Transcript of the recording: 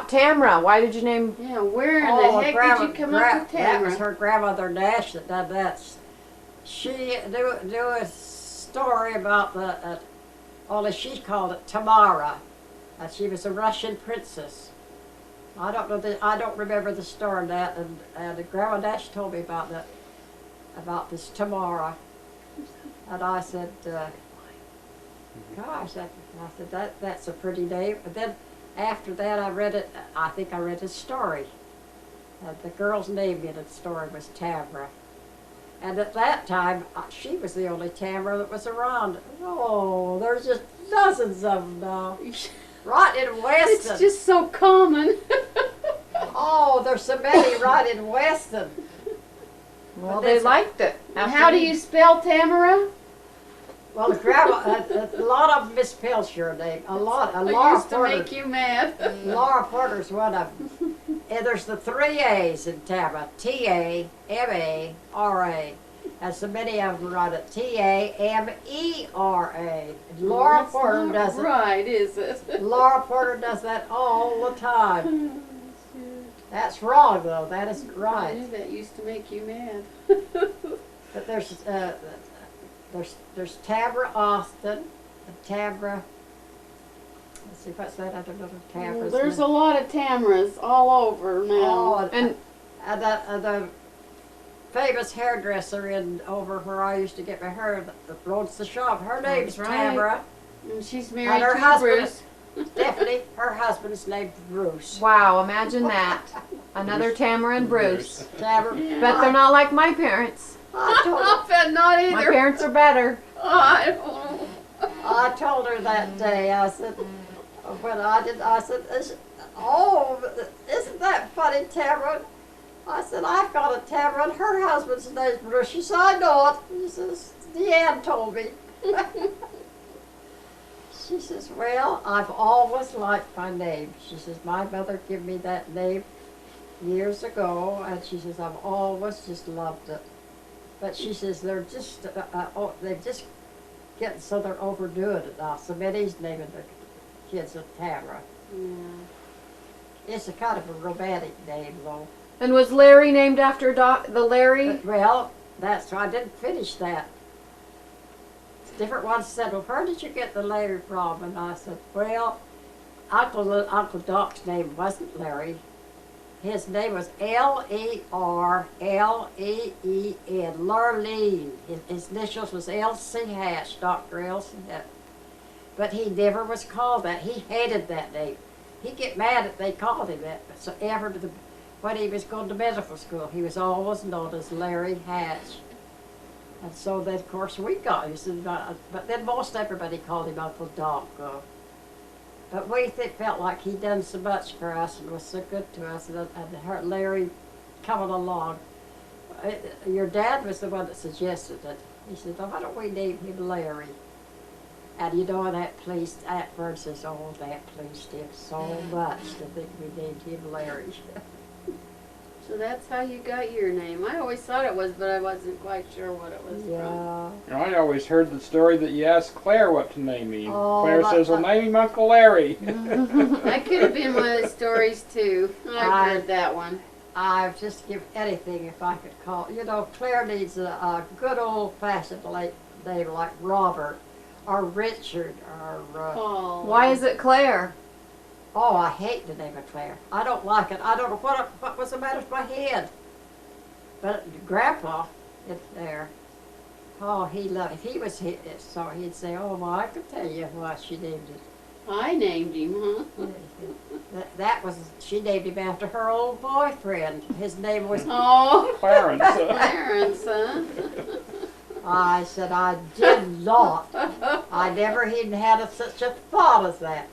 Tamra. Why did you name? Yeah, where in the heck did you come up with That was Tamra? her grandmother Nash that done that. She do a story about the, only she called it Tamara. She was a Russian princess. I don't know. I don't remember the story of that. And Grandma Nash told me about that, about this Tamara. And I said, gosh, I said that's a pretty name. And then after that, I read it. I think I read a story. The girl's name in the story was Tamra. And at that time, she was the only Tamra that was around. Oh, there's just dozens of them now. Right in Weston. It's just so common. Oh, there's so many right in Weston. Well, they liked it. How do you spell Tamara? Well, the grandma, a lot of them misspelled your name. A lot. I Laura used to Porter. make you mad. Laura Porter's one of them. And there's the 3 A's in Tamara. T-A-M-A-R-A. And so many of them write it T-A-M-E-R-A. Laura That's Porter not does it. right, is it? Laura Porter does that all the time. That's wrong, though. That isn't I right. knew that used to make you mad. But there's Tamra Austin, and Tamra. Let's see, what's that other little Tamra? There's a lot of Tamras all over now. Oh, And the famous hairdresser in over where I used to get my hair that owns the shop. Her name's right. Tamra. And she's And married her to husband, Bruce. Stephanie. Her husband's named Bruce. wow, imagine that. Another Tamara and Bruce. Tamra. Yeah. Bet they're not like my parents. I told her. I bet not My either. parents are better. I don't know. I told her that day, I said, when I did, I said, isn't that funny, Tamara? I said, I've got a Tamara and her husband's name's Bruce. She said, I know it. She says, Deanne told me. She says, well, I've always liked my name. She says, my mother gave me that name years ago, and she says, I've always just loved it. But she says, they're just, they've just getting so they're overdoing it now. So many's naming their kids a Tamara. Yeah. It's a kind of a romantic name, though. And was Larry named after the Larry? But, well, that's why I didn't finish that. Different ones said, well, where did you get the Larry from? And I said, well, Uncle Doc's name wasn't Larry. His name was L-E-R-L-E-E-N, Lurleen. His initials was L.C. Hatch, Dr. L.C. Hatch. But he never was called that. He hated that name. He'd get mad if they called him that. So when he was going to medical school, he was always known as Larry Hatch. And so then, of course, we got him. But then most everybody called him Uncle Doc. But we felt like he'd done so much for us and was so good to us. And Larry coming along. Your dad was the one that suggested it. He said, oh, why don't we name him Larry? And you know, that pleased, Aunt Vern says, oh, that pleased him so much to think we named him Larry. So that's how you got your name. I always thought it was, but I wasn't quite sure what it was from. Yeah. I always heard the story that you asked Claire what to name him. Oh, Claire says, well, name him Uncle Larry. That could have been one of the stories too. I've heard that one. I'd just give anything if I could call. You know, Claire needs a good old-fashioned name like Robert or Richard or... Oh. Why is it Claire? Oh, I hate the name of Claire. I don't like it. I don't know what was the matter with my head. But Grandpa, there, oh, he loved it. If he was here, so he'd say, oh, well, I could tell you why she named it. I named him, huh? She named him after her old boyfriend. His name was, Oh, Clarence. Clarence, huh? I said, I did not. I never even had such a thought as that.